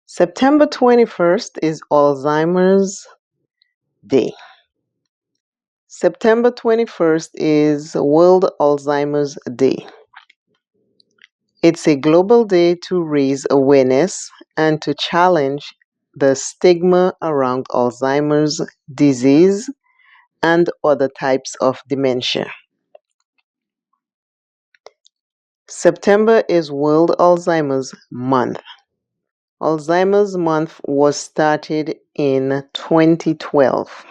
September 21st is Alzheimer's Day. September 21st is World Alzheimer's Day. It's a global day to raise awareness and to challenge the stigma around Alzheimer's disease and other types of dementia. September is World Alzheimer's Month. Alzheimer's Month was started in 2012.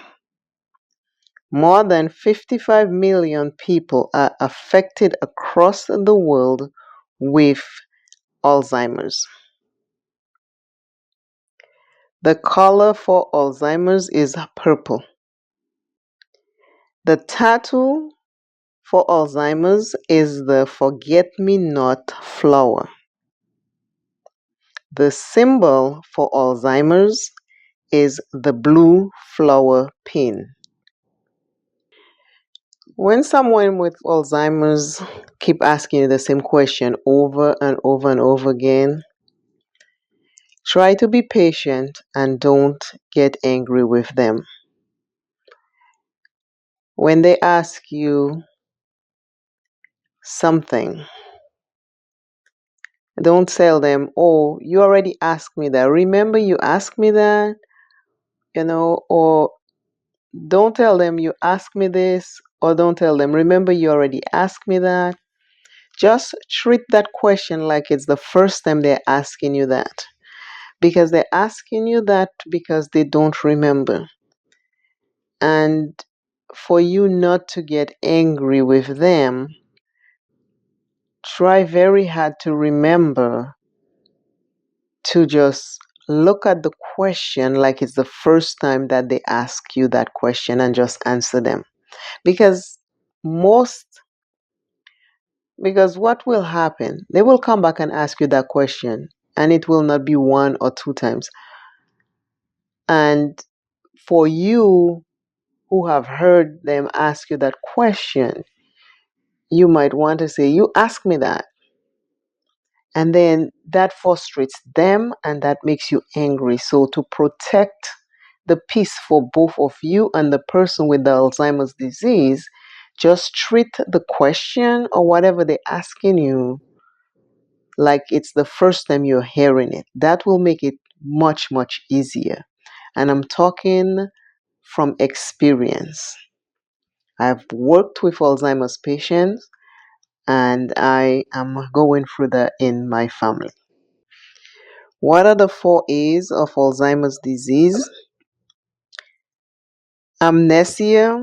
More than 55 million people are affected across the world with Alzheimer's. The color for Alzheimer's is purple. The tattoo for Alzheimer's is the forget-me-not flower. The symbol for Alzheimer's is the blue flower pin. When someone with Alzheimer's keep asking you the same question over and over and over again, try to be patient and don't get angry with them. When they ask you something, don't tell them, "Oh, you already asked me that. Remember you asked me that?" Or don't tell them you asked me this, or don't tell them, "Remember you already asked me that." Just treat that question like it's the first time they're asking you that. Because they're asking you that because they don't remember. And for you not to get angry with them, try very hard to remember to just look at the question like it's the first time that they ask you that question and just answer them. Because what will happen, they will come back and ask you that question, and it will not be one or two times. And for you who have heard them ask you that question, you might want to say, "You asked me that." And then that frustrates them and that makes you angry. So to protect the peace for both of you and the person with the Alzheimer's disease, just treat the question or whatever they're asking you like it's the first time you're hearing it. That will make it much, much easier. And I'm talking from experience. I've worked with Alzheimer's patients and I am going through that in my family. What are the 4 A's of Alzheimer's disease? Amnesia,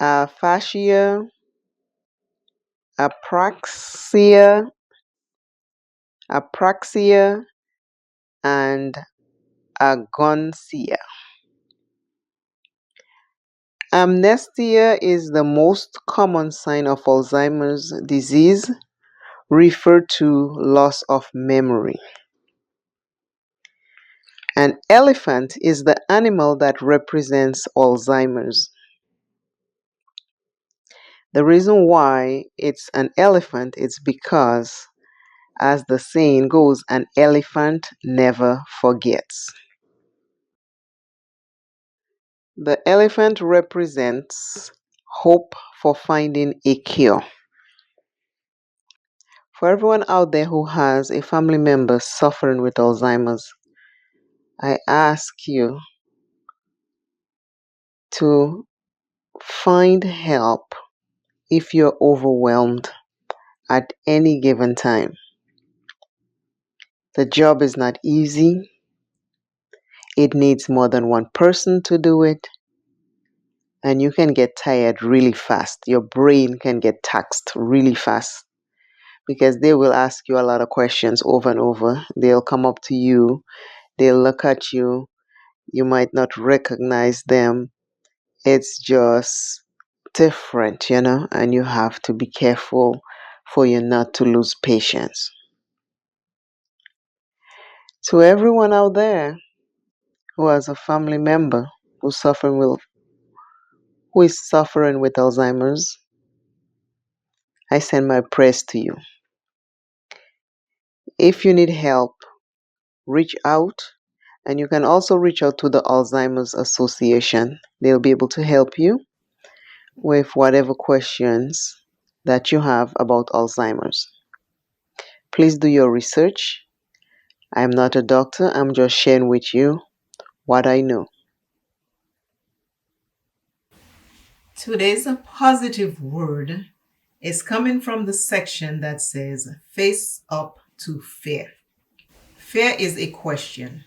aphasia, apraxia, and agnosia. Amnesia is the most common sign of Alzheimer's disease, referred to loss of memory. An elephant is the animal that represents Alzheimer's. The reason why it's an elephant is because, as the saying goes, an elephant never forgets. The elephant represents hope for finding a cure. For everyone out there who has a family member suffering with Alzheimer's, I ask you to find help if you're overwhelmed at any given time. The job is not easy. It needs more than one person to do it. And you can get tired really fast. Your brain can get taxed really fast because they will ask you a lot of questions over and over. They'll come up to you. They'll look at you. You might not recognize them. It's just different, and you have to be careful for you not to lose patience. To everyone out there who has a family member who is suffering with Alzheimer's, I send my prayers to you. If you need help, reach out. And you can also reach out to the Alzheimer's Association. They'll be able to help you with whatever questions that you have about Alzheimer's. Please do your research. I'm not a doctor, I'm just sharing with you what I know. Today's positive word is coming from the section that says face up to fear. Fear is a question.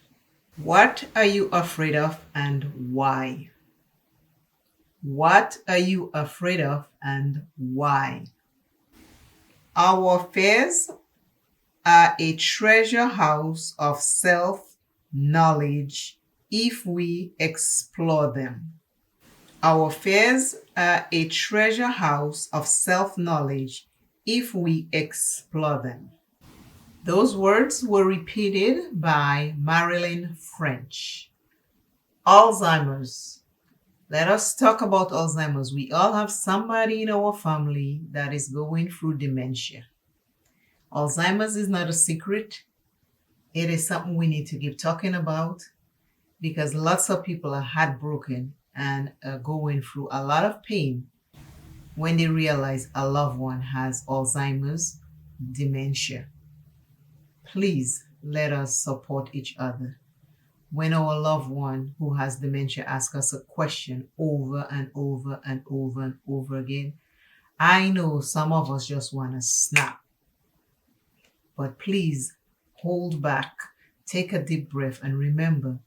What are you afraid of and why? What are you afraid of and why? Our fears are a treasure house of self-knowledge if we explore them. Our fears are a treasure house of self-knowledge if we explore them. Those words were repeated by Marilyn French. Alzheimer's. Let us talk about Alzheimer's. We all have somebody in our family that is going through dementia. Alzheimer's is not a secret. It is something we need to keep talking about because lots of people are heartbroken and are going through a lot of pain when they realize a loved one has Alzheimer's dementia. Please let us support each other. When our loved one who has dementia asks us a question over and over and over and over again, I know some of us just want to snap. But please hold back, take a deep breath, and remember,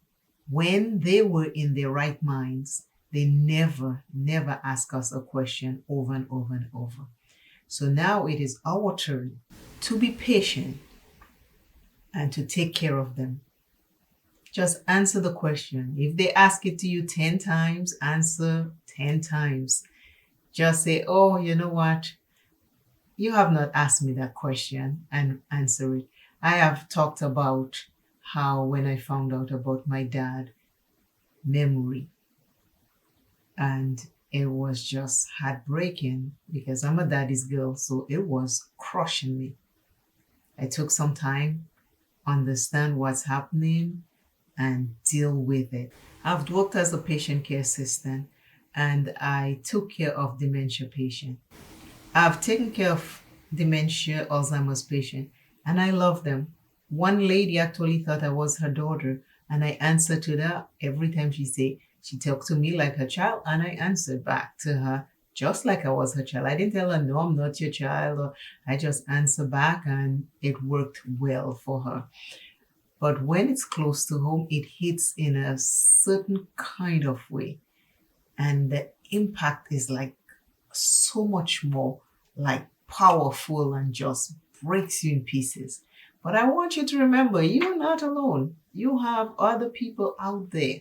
when they were in their right minds, they never ask us a question over and over and over. So now it is our turn to be patient and to take care of them. Just answer the question. If they ask it to you 10 times, answer 10 times. Just say, oh, you know what? You have not asked me that question, and answer it. I have talked about how when I found out about my dad, memory, and it was just heartbreaking because I'm a daddy's girl, so it was crushing me. I took some time, understand what's happening, and deal with it. I've worked as a patient care assistant and I took care of dementia patients. I've taken care of dementia Alzheimer's patient and I love them. One lady actually thought I was her daughter and I answered to that every time she talked to me like her child and I answered back to her just like I was her child. I didn't tell her, no, I'm not your child, or I just answered back and it worked well for her. But when it's close to home, it hits in a certain kind of way. And the impact is like so much more like powerful and just breaks you in pieces. But I want you to remember, you're not alone. You have other people out there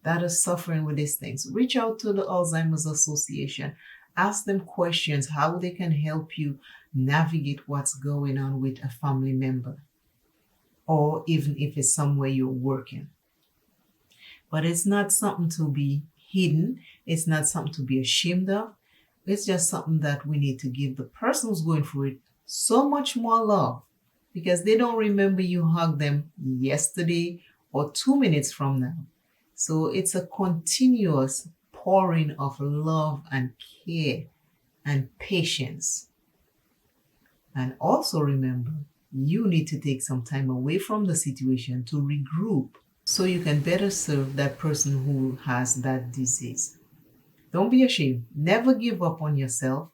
that are suffering with these things. Reach out to the Alzheimer's Association. Ask them questions, how they can help you navigate what's going on with a family member, or even if it's somewhere you're working. But it's not something to be hidden. It's not something to be ashamed of. It's just something that we need to give the person who's going through it so much more love because they don't remember you hugged them yesterday or 2 minutes from now. So it's a continuous pouring of love and care and patience. And also remember, you need to take some time away from the situation to regroup so you can better serve that person who has that disease. Don't be ashamed. Never give up on yourself.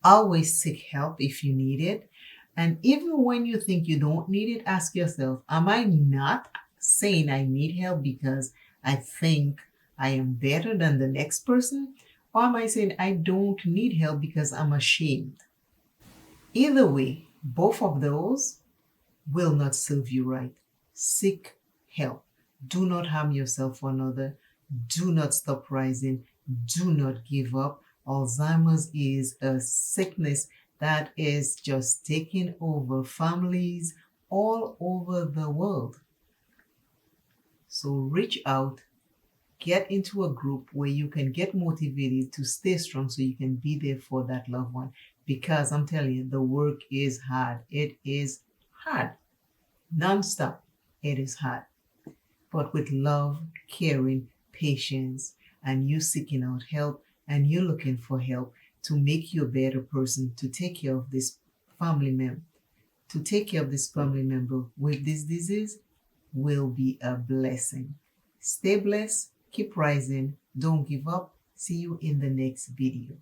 Always seek help if you need it. And even when you think you don't need it, ask yourself, am I not saying I need help because I think I am better than the next person? Or am I saying I don't need help because I'm ashamed? Either way, both of those will not serve you right. Seek help. Do not harm yourself or another. Do not stop rising. Do not give up. Alzheimer's is a sickness that is just taking over families all over the world. So reach out, get into a group where you can get motivated to stay strong so you can be there for that loved one. Because I'm telling you, the work is hard. It is hard, non-stop. It is hard. But with love, caring, patience, and you seeking out help and you looking for help to make you a better person, to take care of this family member, with this disease will be a blessing. Stay blessed, keep rising, don't give up. See you in the next video.